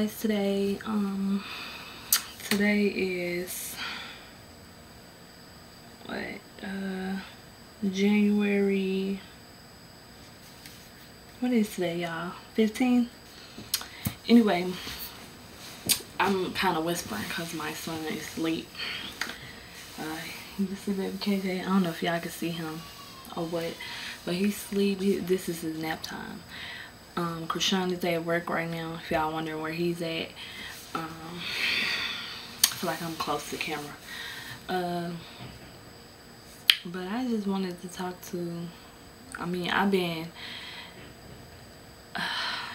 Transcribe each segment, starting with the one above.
guys, today is January, what is today, y'all? 15th. Anyway, I'm kind of whispering because my son is asleep. You can see baby KJ. I don't know if y'all can see him or what, but he's asleep. This is his nap time. Krishan is at work right now, if y'all wondering where he's at. I feel like I'm close to the camera. But I just wanted to talk to, I've been,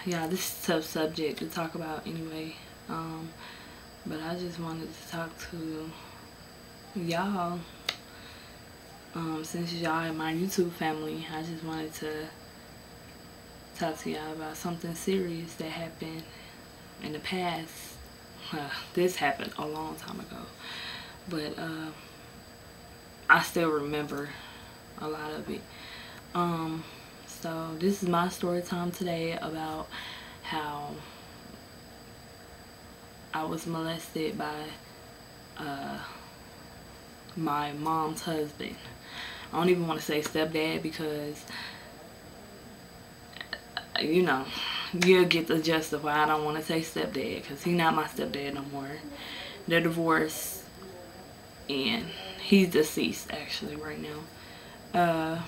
yeah, this is a tough subject to talk about anyway. But I just wanted to talk to y'all. Since y'all in my YouTube family, I just wanted to talk to y'all about something serious that happened in the past. This happened a long time ago, but I still remember a lot of it. So this is my story time today about how I was molested by my mom's husband. I don't even want to say stepdad because, you know, you'll get the gist of why I don't want to say stepdad, because he's not my stepdad no more. They're divorced and he's deceased actually right now.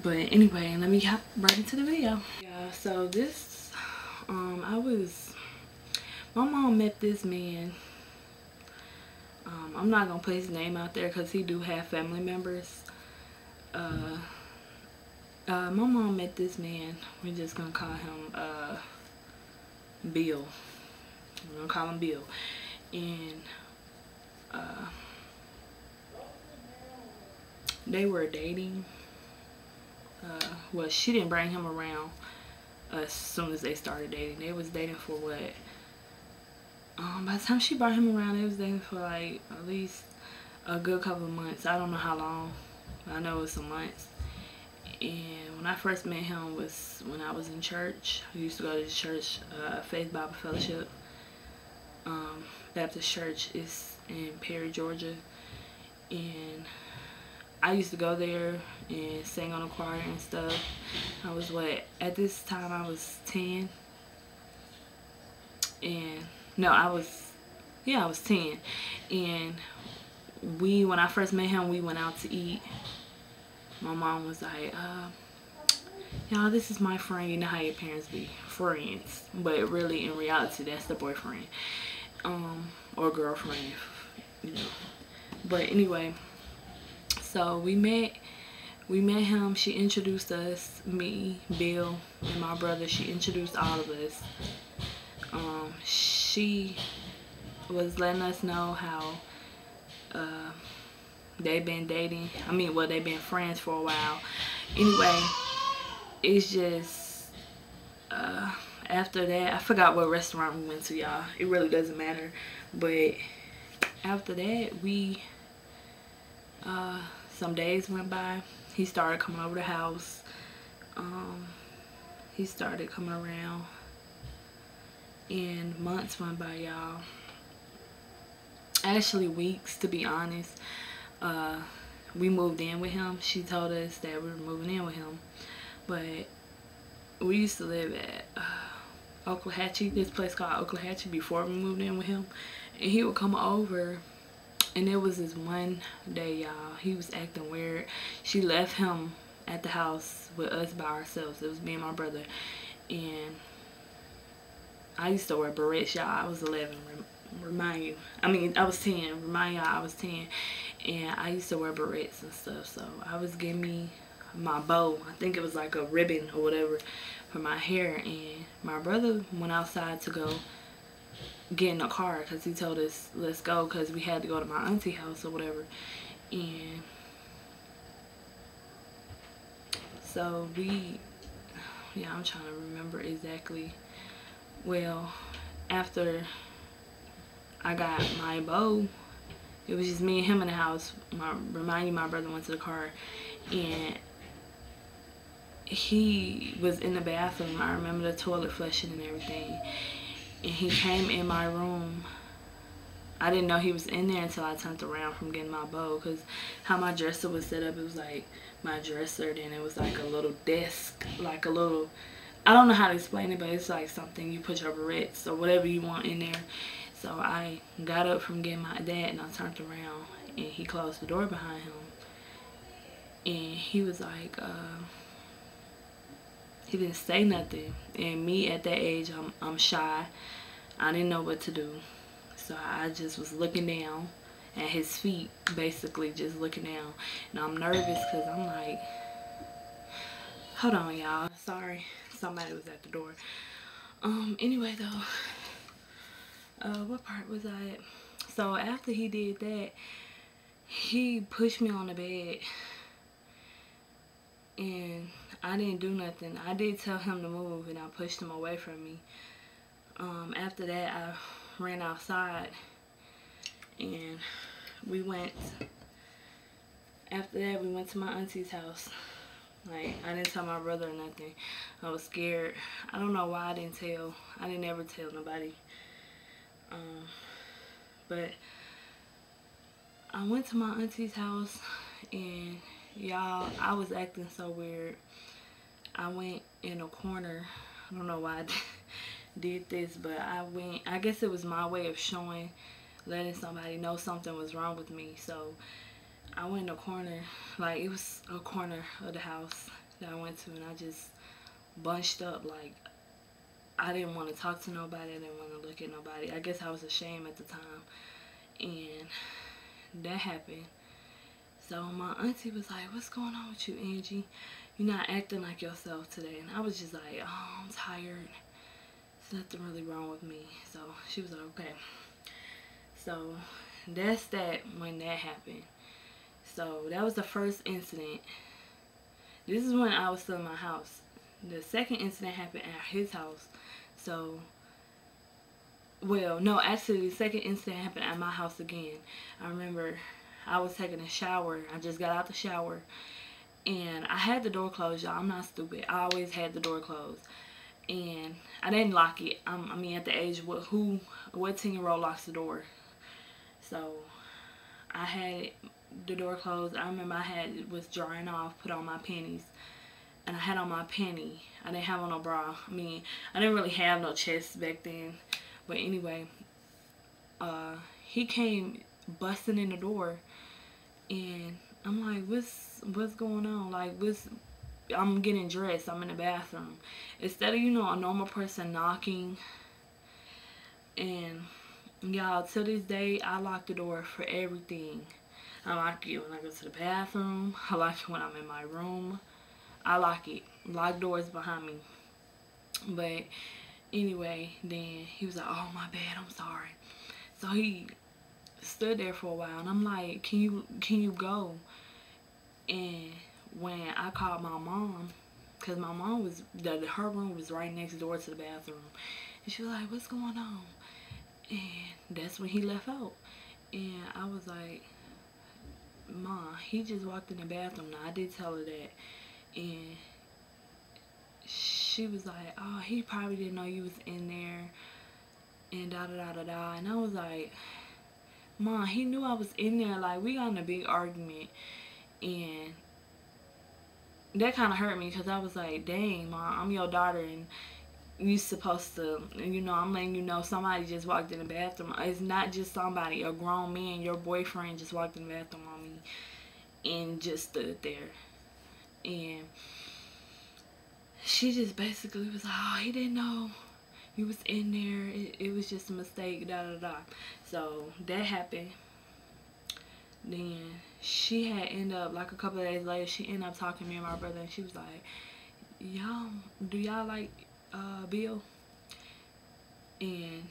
But anyway, let me hop right into the video. Yeah, so this, my mom met this man. I'm not gonna put his name out there because he do have family members. My mom met this man. We're just gonna call him Bill. We're gonna call him Bill. And they were dating. Well, she didn't bring him around as soon as they started dating. They was dating for what? By the time she brought him around, they was dating for like at least a good couple of months. I don't know how long. I know it was some months. And when I first met him was when I was in church. I used to go to the church, Faith Bible Fellowship. Baptist Church is in Perry, Georgia. And I used to go there and sing on the choir and stuff. I was at this time I was 10. And no, I was 10. And when I first met him, we went out to eat. My mom was like, y'all, this is my friend. You know how your parents be, friends. But really, in reality, that's the boyfriend. Or girlfriend, you know. But anyway, so we met him. She introduced us, me, Bill, and my brother. She introduced all of us. She was letting us know how they've been dating. They've been friends for a while. Anyway, it's just after that, I forgot what restaurant we went to, y'all. It really doesn't matter. But after that, some days went by. He started coming over the house. He started coming around. And months went by, y'all. Actually weeks, to be honest. We moved in with him. She told us that we were moving in with him. But we used to live at Oklahoma, this place called Oklahoma, before we moved in with him. And he would come over, and it was this one day, y'all, he was acting weird. She left him at the house with us by ourselves. It was me and my brother. And I used to wear berets, y'all. I was 11, remind you. I was 10. Remind y'all, I was 10. And I used to wear berets and stuff. So I was getting me my bow. I think it was like a ribbon or whatever for my hair. And my brother went outside to go get in the car because he told us, let's go, because we had to go to my auntie house or whatever. And so I'm trying to remember exactly. Well, after I got my bow, it was just me and him in the house. Remind you, my brother went to the car, and he was in the bathroom. I remember the toilet flushing and everything. And he came in my room. I didn't know he was in there until I turned around from getting my bowl, because how my dresser was set up, it was like my dresser, then it was like a little desk, like a little, I don't know how to explain it, but it's like something you put your barrettes or whatever you want in there. So I got up from getting my dad and I turned around and he closed the door behind him. And he was like, he didn't say nothing. And me at that age, I'm shy. I didn't know what to do. So I just was looking down at his feet, basically just looking down. And I'm nervous because I'm like, hold on, y'all. Sorry, somebody was at the door. Anyway, though, what part was I at? So after he did that, he pushed me on the bed. And I didn't do nothing. I did tell him to move and I pushed him away from me. After that, I ran outside and after that we went to my auntie's house. Like, I didn't tell my brother or nothing. I was scared. I don't know why I didn't tell. I didn't ever tell nobody. But I went to my auntie's house and y'all, I was acting so weird. I went in a corner. I don't know why I did this, but I guess it was my way of letting somebody know something was wrong with me. So I went in a corner, like it was a corner of the house that I went to, and I just bunched up. Like, I didn't want to talk to nobody. I didn't want to look at nobody. I guess I was ashamed at the time. And that happened. So my auntie was like, what's going on with you, Angie? You're not acting like yourself today. And I was just like, oh, I'm tired. There's nothing really wrong with me. So she was like, okay. So that's that when that happened. So that was the first incident. This is when I was still in my house. The second incident happened at his house. So, well, no, actually the second incident happened at my house again. I remember I was taking a shower. I just got out the shower. And I had the door closed, y'all. I'm not stupid. I always had the door closed. And I didn't lock it. I mean, at the age, what 10-year-old locks the door? So I had the door closed. I remember was drying off, put on my panties. And I had on my panty. I didn't have on no bra. I mean, I didn't really have no chest back then. But anyway, he came busting in the door. And I'm like, what's going on? Like, I'm getting dressed. I'm in the bathroom. Instead of, a normal person knocking. And y'all, till this day, I lock the door for everything. I lock it when I go to the bathroom. I lock it when I'm in my room. I lock it. Lock doors behind me. But anyway, then he was like, oh, my bad, I'm sorry. So he stood there for a while, and I'm like, can you go? And when I called my mom, because my mom was, her room was right next door to the bathroom, and she was like, what's going on? And that's when he left out. And I was like, Ma, he just walked in the bathroom. Now, I did tell her that. And she was like, oh, he probably didn't know you was in there, and da-da-da-da-da. And I was like, Ma, he knew I was in there. Like, we got in a big argument. And that kind of hurt me, because I was like, dang, Ma, I'm your daughter, and you supposed to, I'm letting you know somebody just walked in the bathroom. It's not just somebody, a grown man, your boyfriend just walked in the bathroom on me and just stood there. And she just basically was like, oh, he didn't know you was in there. It was just a mistake, da-da-da. So that happened. Then she had ended up, like a couple of days later, she ended up talking to me and my brother, and she was like, do y'all like Bill? And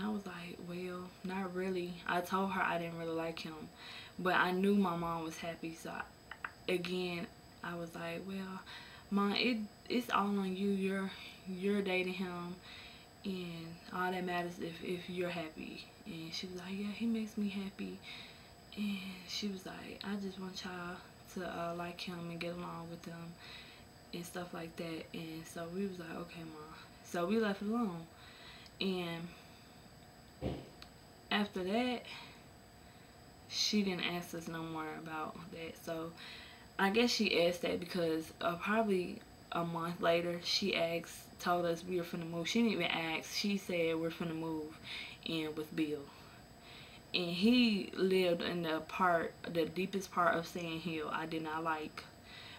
I was like, well, not really. I told her I didn't really like him, but I knew my mom was happy. So again, I was like, well, Mom, it's all on you. You're dating him, and all that matters if you're happy. And she was like, yeah, he makes me happy. And she was like, I just want y'all to like him and get along with him. and stuff like that. And so we was like, okay, mom. So we left it alone. And after that, she didn't ask us no more about that. So I guess she asked that because probably a month later, she told us we were finna move. She didn't even ask. She said we're finna move in with Bill. And he lived in the deepest part of Sand Hill. I did not like.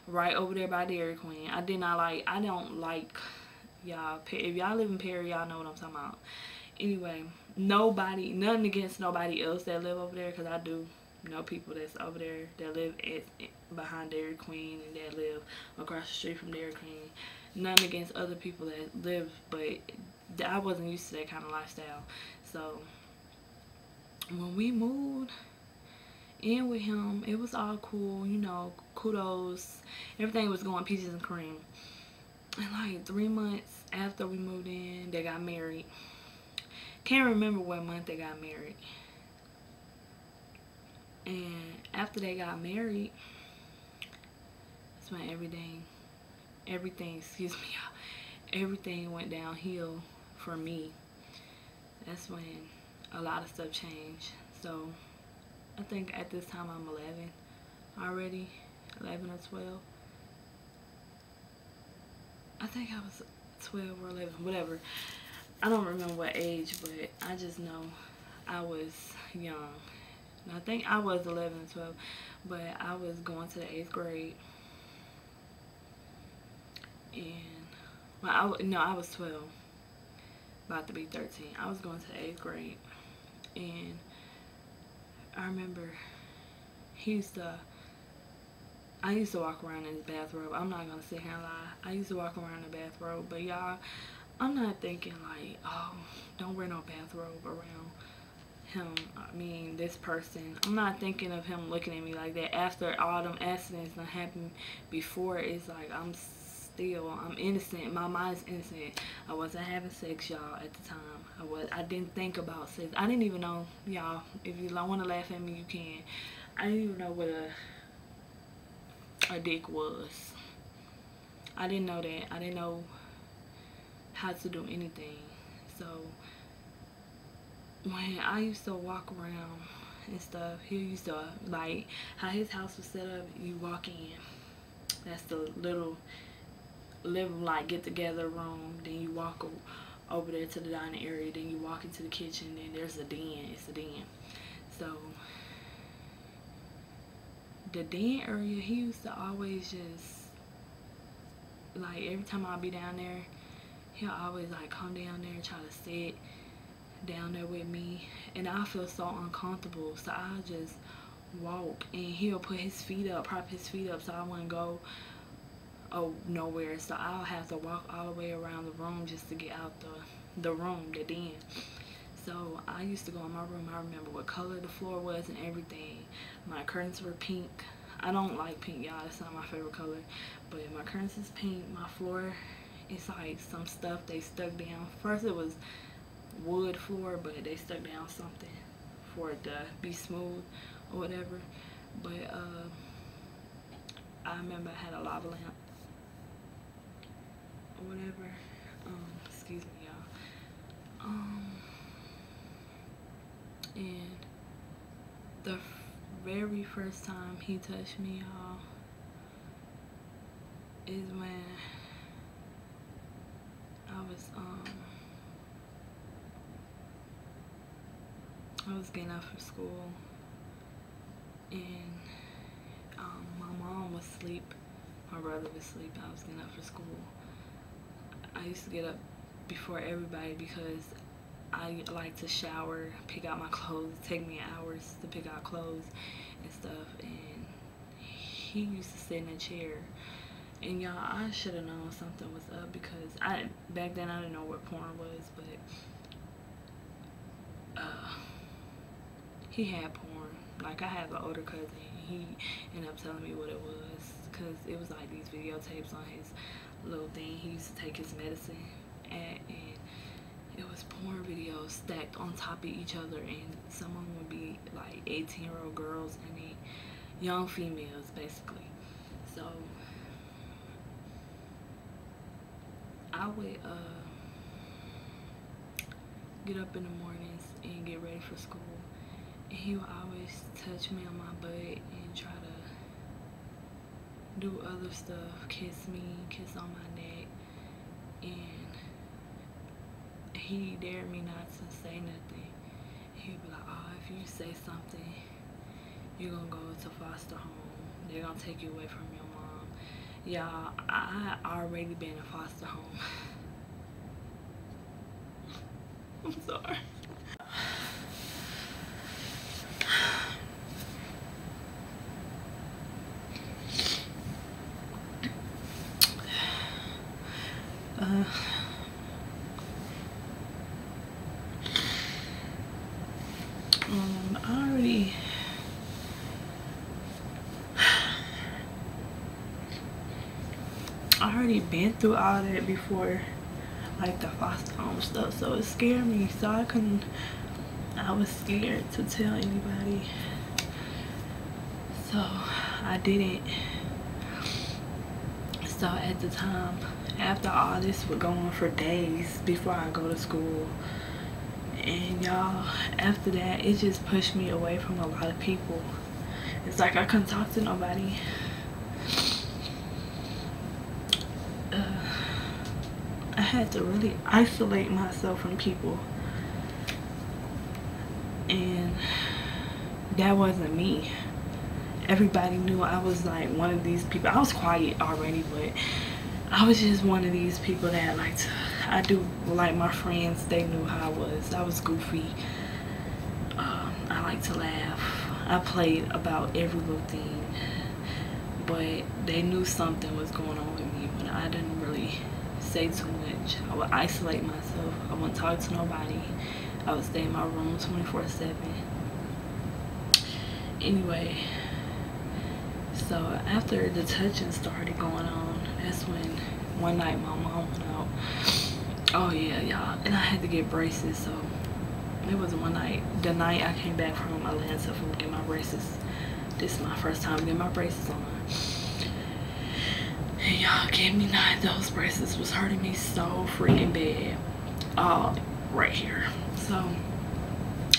Right over there by Dairy Queen. I don't like, y'all. If y'all live in Perry, y'all know what I'm talking about. Anyway, nothing against nobody else that live over there, because I do know people that's over there that live behind Dairy Queen and that live across the street from Dairy Queen. Nothing against other people that live, but I wasn't used to that kind of lifestyle. So when we moved in with him, it was all cool, you know, kudos. Everything was going peaches and cream. And like 3 months after we moved in, they got married. Can't remember what month they got married. And after they got married, that's when everything went downhill for me. That's when a lot of stuff changed. So I think at this time I'm 11 already, 11 or 12. I think I was 12 or 11, whatever. I don't remember what age, but I just know I was young. And I think I was 11 or 12, but I was going to the 8th grade. And, well, I was 12, about to be 13. I was going to the 8th grade. And I remember I used to walk around in his bathrobe. I'm not gonna sit here and lie. I used to walk around in a bathrobe, but y'all, I'm not thinking like, oh, don't wear no bathrobe around him. I mean, this person. I'm not thinking of him looking at me like that. After all them accidents that happened before, it's like I'm innocent. My mind is innocent. I wasn't having sex, y'all, at the time. I didn't think about sex. I didn't even know, y'all. If you don't want to laugh at me, you can. I didn't even know what a dick was. I didn't know that. I didn't know how to do anything. So when I used to walk around and stuff, he used to, like, how his house was set up, you walk in, that's the little living, like, get together room, then you walk over there to the dining area, then you walk into the kitchen, then there's a den. It's a den. So the den area, he used to always just, like, every time I'd be down there, he'll always like come down there and try to sit down there with me, and I feel so uncomfortable, so I'll just walk, and he'll put his feet up, prop his feet up, so I wouldn't go nowhere. So I'll have to walk all the way around the room just to get out the room, the den. So I used to go in my room. I remember what color the floor was and everything. My curtains were pink. I don't like pink, y'all. It's not my favorite color. But my curtains is pink. My floor, it's like some stuff they stuck down. First it was wood floor, but they stuck down something for it to be smooth or whatever. But I remember I had a lava lamp or whatever. Excuse me, y'all. And the very first time he touched me, y'all, is when I was getting up for school, and my mom was asleep, my brother was asleep, I was getting up for school. I used to get up before everybody because I like to shower, pick out my clothes. It take me hours to pick out clothes and stuff. And he used to sit in a chair. And y'all, I should have known something was up because back then I didn't know what porn was, but he had porn. Like, I have an older cousin. He ended up telling me what it was because it was like these videotapes on his little thing. He used to take his medicine and it was porn videos stacked on top of each other, and some of them would be like 18-year-old girls and young females basically. So I would get up in the mornings and get ready for school, and he would always touch me on my butt and try to do other stuff, kiss me, kiss on my neck, and he dared me not to say nothing. He'd be like, oh, if you say something, you're gonna go to foster home, they're gonna take you away from your mom. Y'all, I already been in foster home. I'm sorry. I already been through all that before, like the foster home stuff, so it scared me. So I was scared to tell anybody, so I didn't. So at the time, after all this was going for days before I go to school, and y'all, after that, it just pushed me away from a lot of people. It's like I couldn't talk to nobody. I had to really isolate myself from people, and that wasn't me. Everybody knew I was like one of these people. I was quiet already, but I was just one of these people that I do like my friends. They knew how I was. I was goofy. I like to laugh. I played about every little thing, but they knew something was going on with me, but I didn't really say too much. I would isolate myself. I wouldn't talk to nobody. I would stay in my room 24/7. Anyway, so after the touching started going on, that's when one night my mom went out. Oh yeah, y'all, and I had to get braces. So it was one night, the night I came back from Atlanta from getting my braces. This is my first time getting my braces on. And y'all, gave me nine. Those braces was hurting me so freaking bad. All right here. So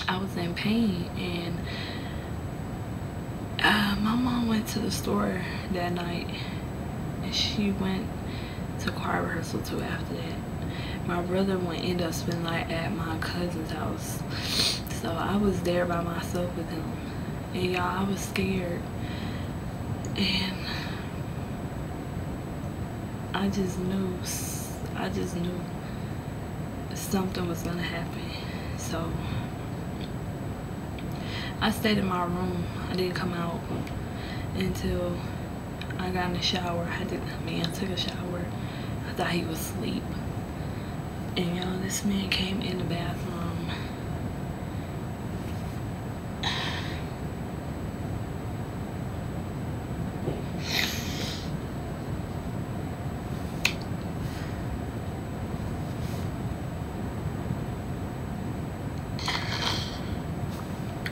I was in pain, and my mom went to the store that night, and she went to choir rehearsal too after that. My brother went end up spending the night at my cousin's house, so I was there by myself with him. And y'all, I was scared, and I just knew something was gonna happen. So I stayed in my room. I didn't come out until I got in the shower. I took a shower. I thought he was asleep, and y'all, this man came in the bathroom.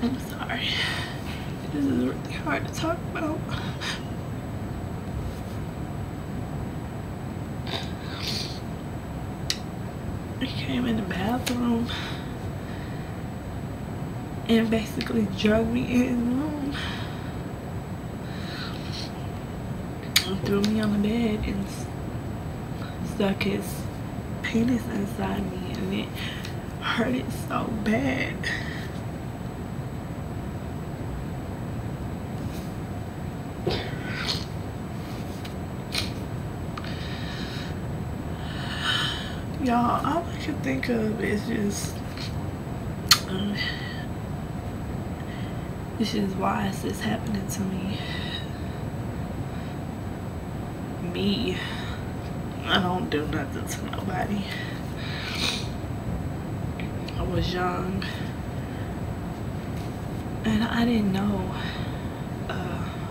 I'm sorry. This is really hard to talk about. He came in the bathroom and basically drugged me in his room and threw me on the bed and stuck his penis inside me, and it hurted so bad. Y'all, all I can think of is just, why is this happening to me? Me, I don't do nothing to nobody. I was young, and I didn't know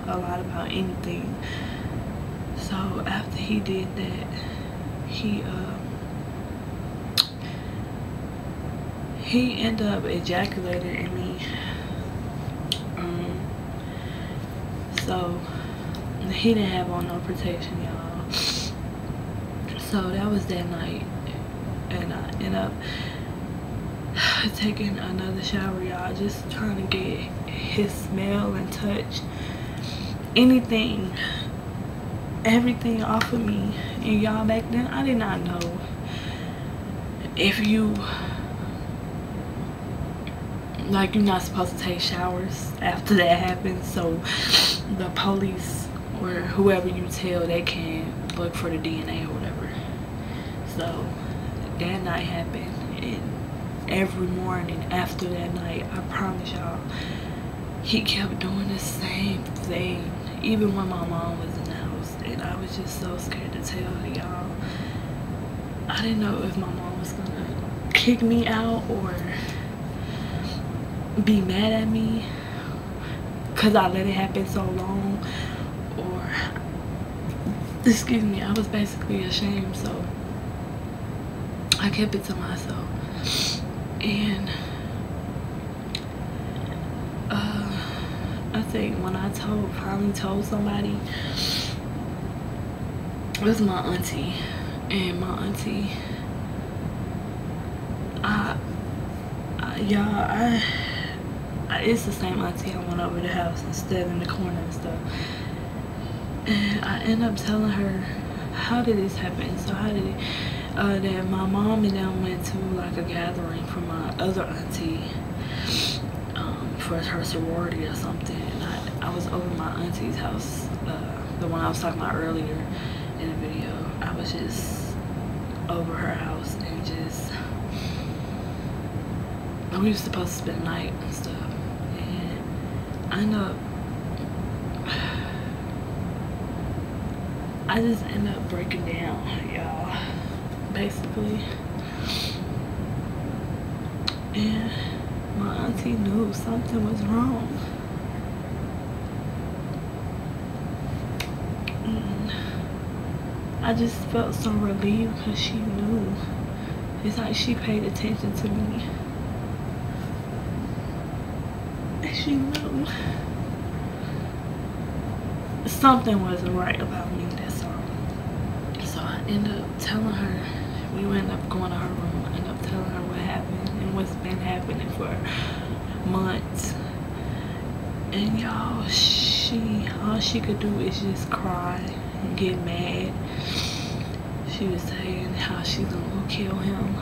a lot about anything. So after he did that, he ended up ejaculating in me. So he didn't have on no protection, y'all. So that was that night, and I ended up taking another shower, y'all, just trying to get his smell and touch, anything, everything off of me. And y'all, back then I did not know if you, like, you're not supposed to take showers after that happens, so the police or whoever you tell, they can look for the DNA or whatever. So that night happened, and every morning after that night, I promise y'all, he kept doing the same thing, even when my mom was in the house. And I was just so scared to tell y'all. I didn't know if my mom was gonna kick me out or be mad at me because I let it happen so long, or, excuse me, I was basically ashamed, so I kept it to myself. And I think when I finally told somebody, it was my auntie. And my auntie, it's the same auntie I went over the house and stood in the corner and stuff. And I ended up telling her, how did this happen? So how did it, that my mom and them went to like a gathering for my other auntie, for her sorority or something. And I was over my auntie's house, the one I was talking about earlier in the video. I was just over her house and just, we were supposed to spend the night and stuff. And I just ended up breaking down, y'all, basically. And my auntie knew something was wrong. And I just felt so relieved because she knew. It's like she paid attention to me. And she knew something wasn't right about me, that's all. So I ended up telling her, we ended up going to her room, I ended up telling her what happened and what's been happening for months. And y'all, all she could do is just cry and get mad. She was saying how she's gonna go kill him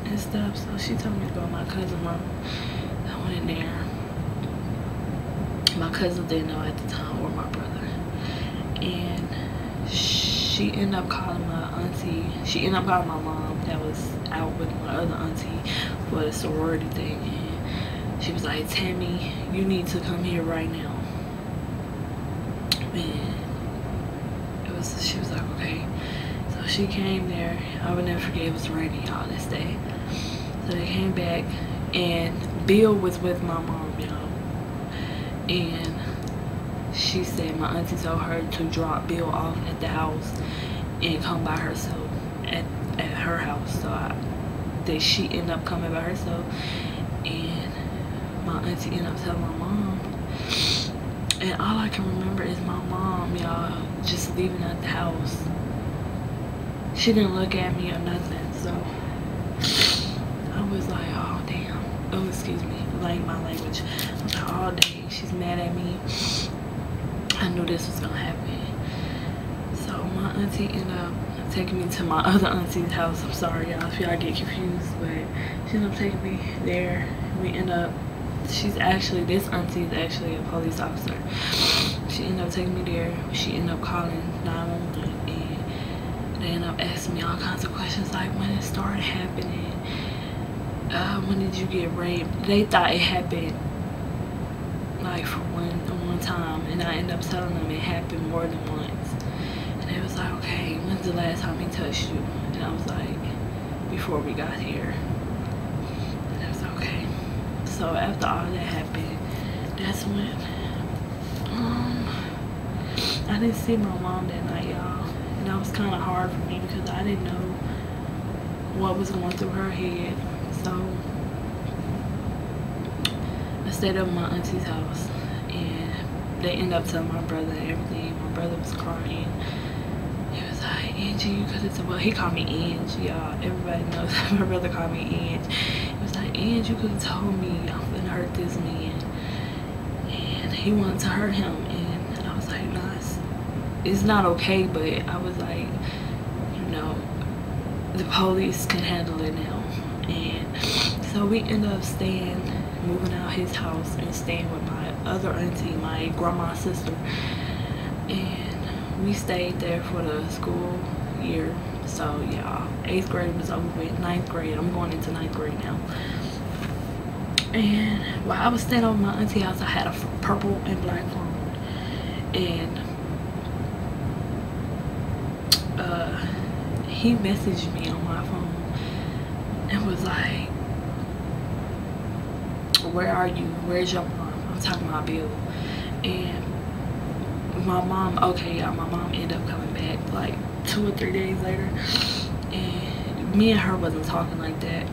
and stuff. So she told me to go to my cousin's room. I went in there. My cousin didn't know at the time, or my brother. And she ended up calling my auntie. She ended up calling my mom that was out with my other auntie for the sorority thing. And she was like, Tammy, you need to come here right now. And she was like, okay. So she came there. I would never forget, it was raining, y'all, this day. So they came back, and Bill was with my mom, y'all. And she said my auntie told her to drop Bill off at the house and come by herself at her house. So she ended up coming by herself, and my auntie ended up telling my mom. And all I can remember is my mom, y'all, just leaving out the house. She didn't look at me or nothing. So I was like, oh damn. Oh, excuse me, like my language. I was like, oh dang, she's mad at me. I knew this was gonna happen. So my auntie ended up taking me to my other auntie's house. I'm sorry, y'all, if y'all get confused, but she ended up taking me there. We end up, this auntie is actually a police officer. She ended up taking me there. She ended up calling 911, and they ended up asking me all kinds of questions, like when it started happening, when did you get raped. They thought it happened like for one time, and I ended up telling them it happened more than once. And they was like, okay, when's the last time he touched you? And I was like, before we got here. And I was like, okay. So after all that happened, that's when I didn't see my mom that night, y'all. And that was kind of hard for me because I didn't know what was going through her head. So I stayed at my auntie's house, and they ended up telling my brother and everything. My brother was crying. He was like, Angie, you could have, well, he called me Angie, y'all. Everybody knows my brother called me Angie. He was like, Angie, you could have told me I'm gonna hurt this man. And he wanted to hurt him. And I was like, nah, it's not okay. But I was like, you know, the police can handle it now. And so we ended up moving out his house and staying with my other auntie, my grandma's sister. And we stayed there for the school year. So yeah, 8th grade was over with. 9th grade, I'm going into 9th grade now. And while I was staying over my auntie house, I had a purple and black phone. And he messaged me on my phone and was like, where are you? Where's your mom? I'm talking about Bill. And my mom, okay, y'all, my mom ended up coming back like 2 or 3 days later. And me and her wasn't talking like that.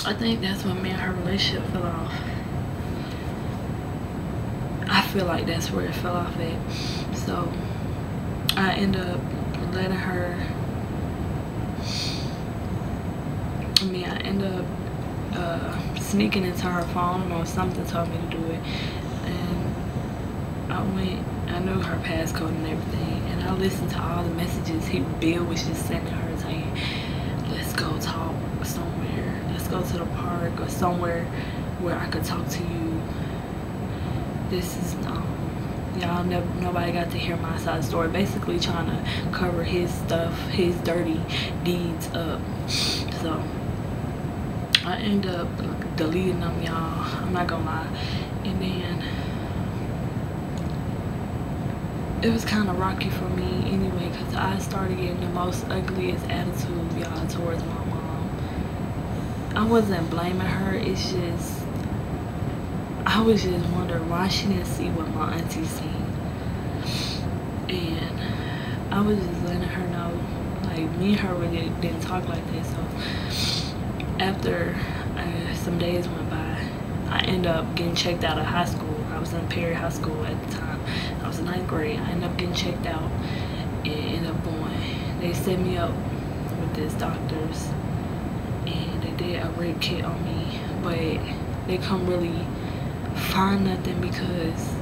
I think that's when me and her relationship fell off. I feel like that's where it fell off at. So I ended up letting her, I ended up sneaking into her phone, or something told me to do it. And I knew her passcode and everything, and I listened to all the messages Bill was just sending her saying, let's go talk somewhere, let's go to the park or somewhere where I could talk to you. This is y'all, nobody got to hear my side of the story, basically trying to cover his stuff, his dirty deeds up. So I ended up deleting them, y'all, I'm not gonna lie. And then it was kind of rocky for me anyway, because I started getting the most ugliest attitude, y'all, towards my mom. I wasn't blaming her, it's just, I was just wondering why she didn't see what my auntie seen. And I was just letting her know, like, me and her really didn't talk like that. So after some days went by, I ended up getting checked out of high school. I was in Perry High School at the time. I was in 9th grade. I ended up getting checked out and ended up going. They set me up with this doctors, and they did a rape kit on me, but they couldn't really find nothing because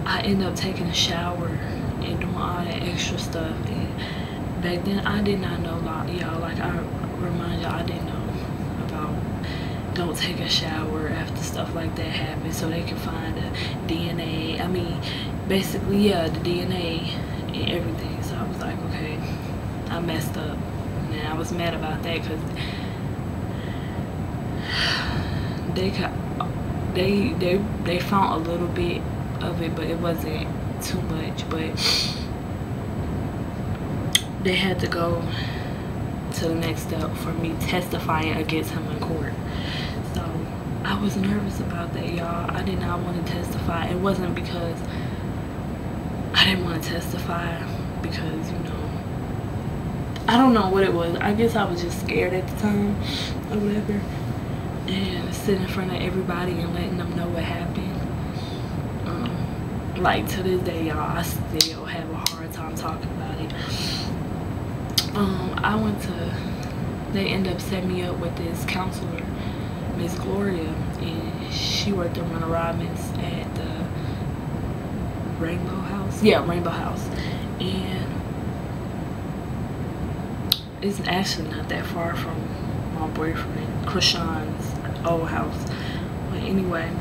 I ended up taking a shower and doing all that extra stuff. And back then I did not know, y'all, like I remind y'all, I didn't know about don't take a shower after stuff like that happens, so they can find the DNA. I mean, basically, yeah, the DNA and everything. So I was like, okay, I messed up. And I was mad about that because they found a little bit of it, but it wasn't too much. But they had to go to the next step for me testifying against him in court. So I was nervous about that, y'all. I did not want to testify. It wasn't because I didn't want to testify, because, you know, I don't know what it was. I guess I was just scared at the time or whatever. And sitting in front of everybody and letting them know what happened. Like, to this day, y'all, I still have a hard time talking about it. They ended up setting me up with this counselor, Miss Gloria, and she worked at Ronald Robbins at the Rainbow House. Yeah, Rainbow House. And it's actually not that far from my boyfriend, Krishan's old house. But anyway,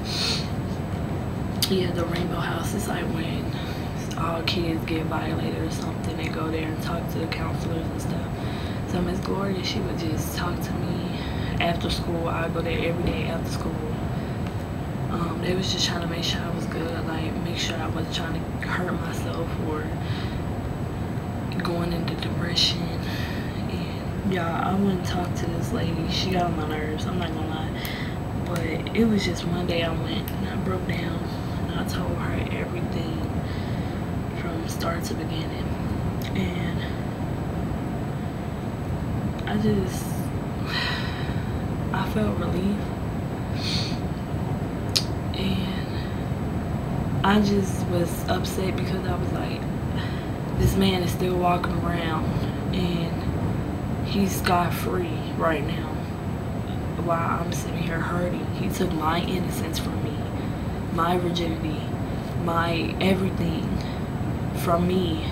yeah, the Rainbow House is like when all kids get violated or something, they go there and talk to the counselors and stuff. So Miss Gloria, she would just talk to me after school. I go there every day after school. They was just trying to make sure I was good, like make sure I wasn't trying to hurt myself or going into depression. And y'all, I wouldn't talk to this lady. She got on my nerves, I'm not gonna lie. But it was just one day I went and I broke down and I told her everything from start to beginning. And I felt relief. And I just was upset because I was like, this man is still walking around and he's scot-free right now while I'm sitting here hurting. He took my innocence from me, my virginity, my everything from me,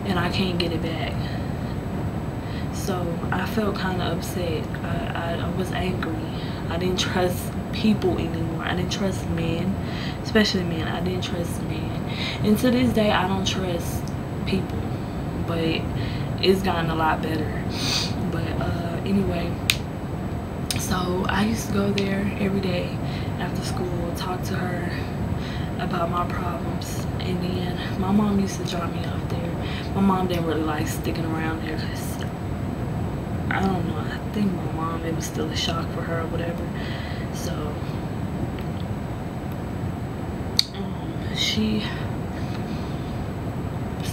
and I can't get it back. So I felt kind of upset. I was angry. I didn't trust people anymore. I didn't trust men, especially men. I didn't trust men, and to this day I don't trust people, but it's gotten a lot better. But anyway, so I used to go there every day after school, talk to her about my problems, and then my mom used to drop me off there. My mom didn't really like sticking around there because I don't know, I think my mom, it was still a shock for her or whatever. So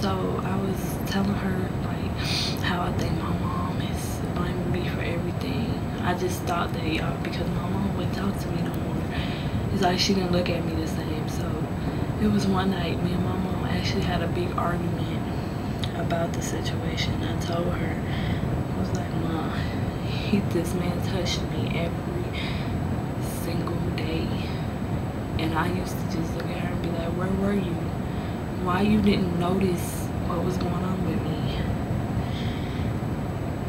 I was telling her like how I think my mom is blaming me for everything. I just thought that y'all, because my mom wouldn't talk to me no more, it's like she didn't look at me the same. So it was one night, me and my mom actually had a big argument about the situation. I told her, I was like, Mom, this man touched me every single day, and I used to just look at her and be like, where were you? Why you didn't notice what was going on with me?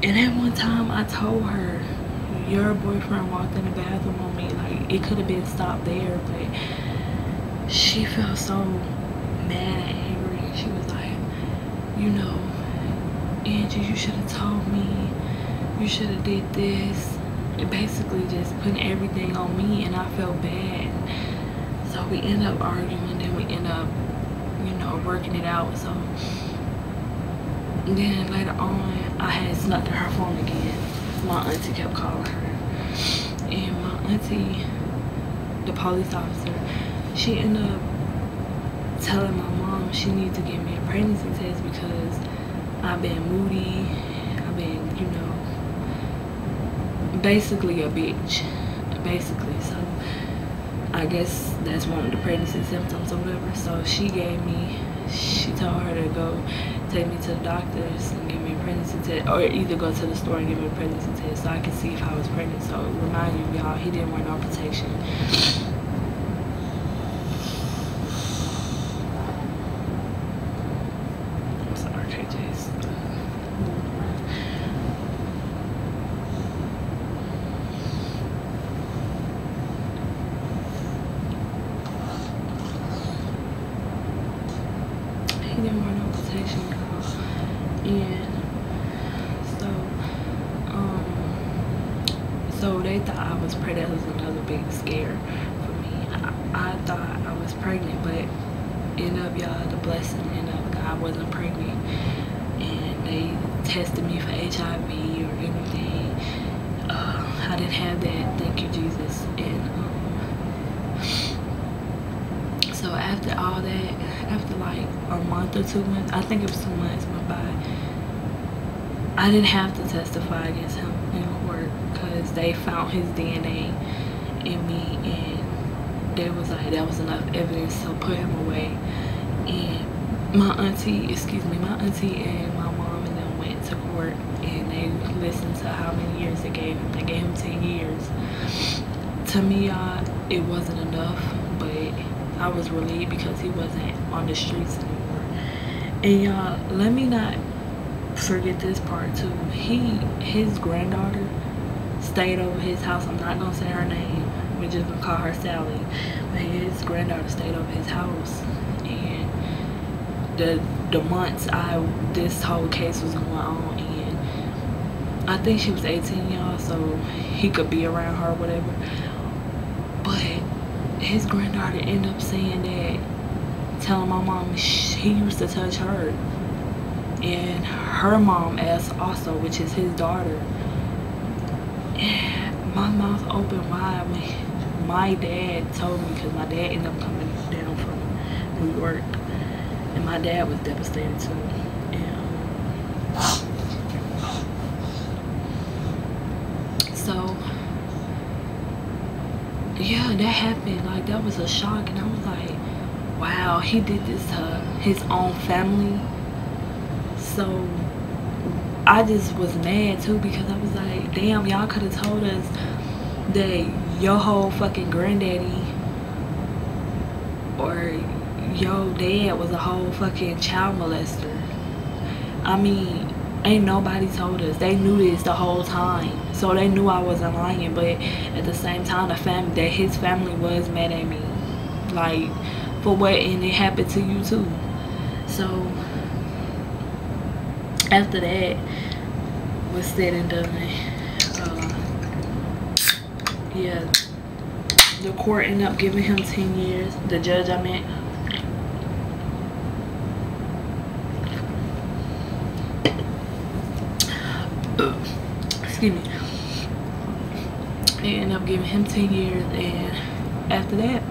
And at one time I told her, your boyfriend walked in the bathroom on me. Like, it could have been stopped there, but she felt so mad and angry. She was like, you know, Angie, you should have told me. You should have did this. And basically just putting everything on me, and I felt bad. So we end up arguing, then we end up, you know, working it out. So then later on, I had snuck to her phone again. My auntie kept calling her, and my auntie, the police officer, she ended up telling my mom she needs to give me a pregnancy test because I've been moody, I've been, you know, basically a bitch, basically. So I guess that's one of the pregnancy symptoms or whatever. So she told her to go take me to the doctors and give me a pregnancy test, or either go to the store and give me a pregnancy test so I could see if I was pregnant. So remind you, y'all, he didn't wear no protection. I'm sorry, KJ's he didn't wear no protection, girl. And so they thought I was pregnant. That was another big scare for me. I thought I was pregnant, but end up, y'all, the blessing ended up I wasn't pregnant, and they tested me for HIV or anything. I didn't have that, thank you Jesus. And so after all that, after like a month or 2 months, I think it was 2 months went by, I didn't have to testify against him in court because they found his DNA in me, and they was like, that was enough evidence to put him away. And my auntie and my mom and them went to court, and they listened to how many years they gave him. They gave him 10 years. To me, y'all, it wasn't enough, but I was relieved because he wasn't on the streets anymore. And y'all, let me not forget this part too. His granddaughter stayed over his house. I'm not gonna say her name, we're just gonna call her Sally. But his granddaughter stayed over his house, and the months this whole case was going on, and I think she was 18, y'all, so he could be around her or whatever. But his granddaughter ended up saying that, telling my mom he used to touch her, and her mom asked also, which is his daughter. And my mouth opened wide when my dad told me, because my dad ended up coming down from New York, and my dad was devastated too. And so yeah, that happened. Like, that was a shock, and I was like, wow, he did this to his own family, So I just was mad too, because I was like, damn, y'all could have told us that your whole fucking granddaddy or your dad was a whole fucking child molester. I mean, ain't nobody told us. They knew this the whole time, so they knew I wasn't lying. But at the same time, his family was mad at me, like, for what, and it happened to you too. So after that was said and done, yeah, the court ended up giving him 10 years. The judge, I meant. Excuse me. They ended up giving him 10 years, and after that,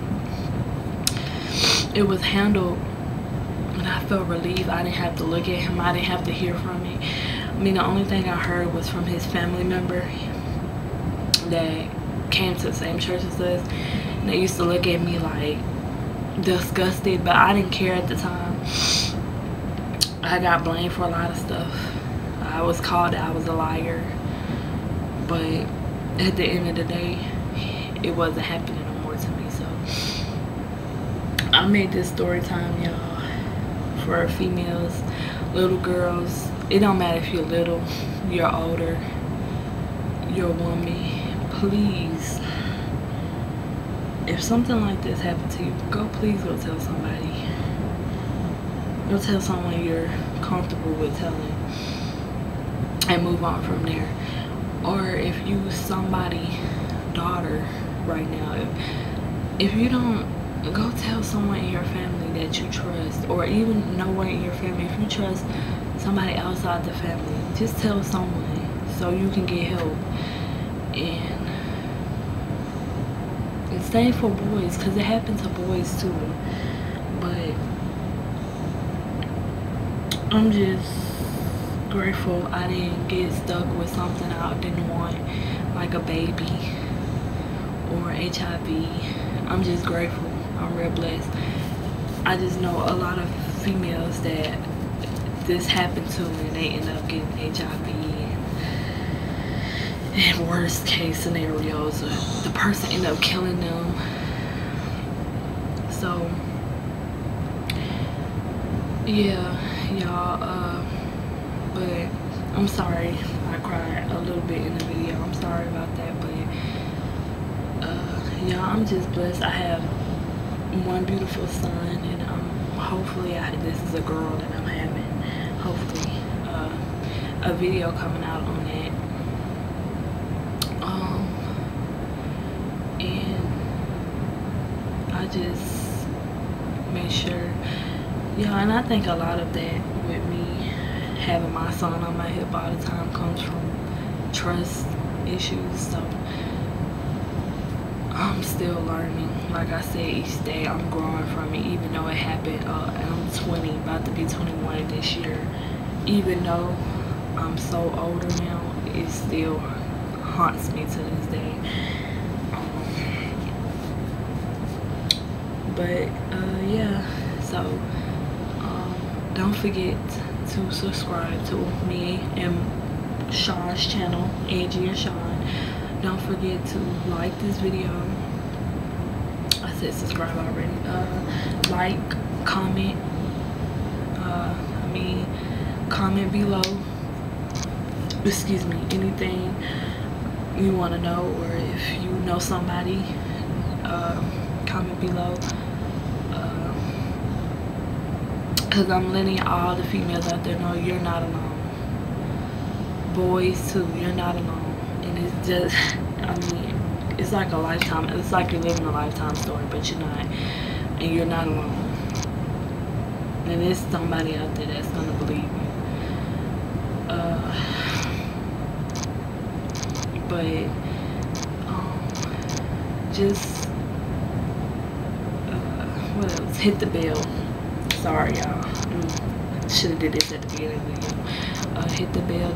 it was handled, and I felt relieved. I didn't have to look at him. I didn't have to hear from him. I mean, the only thing I heard was from his family member that came to the same church as us, and they used to look at me like disgusted, but I didn't care at the time. I got blamed for a lot of stuff. I was called that I was a liar, but at the end of the day, it wasn't happening no more to me. So I made this story time, y'all, for females, little girls. It don't matter if you're little, you're older, you're a woman. Please, if something like this happened to you, please go tell somebody. Go tell someone you're comfortable with telling, and move on from there. Or if you somebody's daughter right now, if you don't, go tell someone in your family that you trust, or even no one in your family. If you trust somebody outside the family, just tell someone so you can get help. And same for boys, because it happened to boys too. But I'm just grateful I didn't get stuck with something I didn't want, like a baby or HIV. I'm just grateful. I'm real blessed. I just know a lot of females that this happened to, and they end up getting HIV, and worst case scenarios, the person end up killing them. So yeah, y'all, but I'm sorry I cried a little bit in the video. I'm sorry about that, but y'all, I'm just blessed. I have one beautiful son, and hopefully this is a girl that I'm having. Hopefully a video coming out on that. And I just make sure, yeah, and I think a lot of that with me having my son on my hip all the time comes from trust issues. So I'm still learning. Like I said, each day I'm growing from it, even though it happened, and I'm 20, about to be 21 this year. Even though I'm so older now, it still haunts me to this day. But yeah, so don't forget to subscribe to me and Sean's channel, Angie and Sean. Don't forget to like this video. I said subscribe already. Like, comment, comment below, excuse me, anything you want to know, or if you know somebody, comment below, because I'm letting all the females out there know you're not alone. Boys too, you're not alone. And it's just, I mean, it's like a lifetime, it's like you're living a lifetime story, but you're not, and you're not alone. And there's somebody out there that's gonna believe you. But just what else? Hit the bell. Sorry, y'all. Should have did this at the beginning of the video. Hit the bell,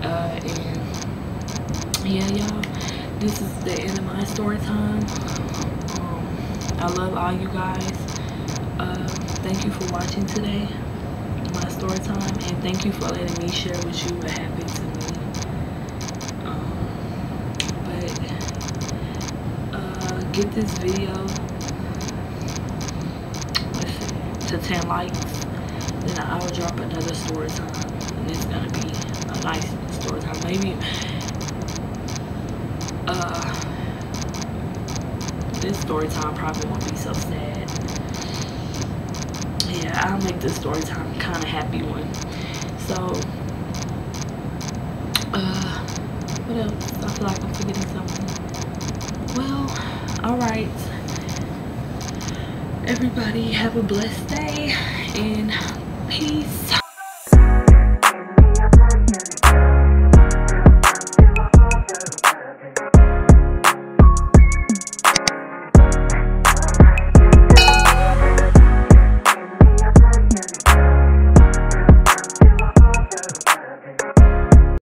and yeah, y'all. This is the end of my story time. I love all you guys. Thank you for watching today. My story. story time, and thank you for letting me share with you what happened to me. Get this video, let's see, to 10 likes, then I will drop another story time, and it's gonna be a nice story time. Maybe this story time probably won't be so sad. Yeah, I'll make this story time kind of happy one. So what else? I feel like I'm forgetting something. Well, alright, everybody have a blessed day, and peace.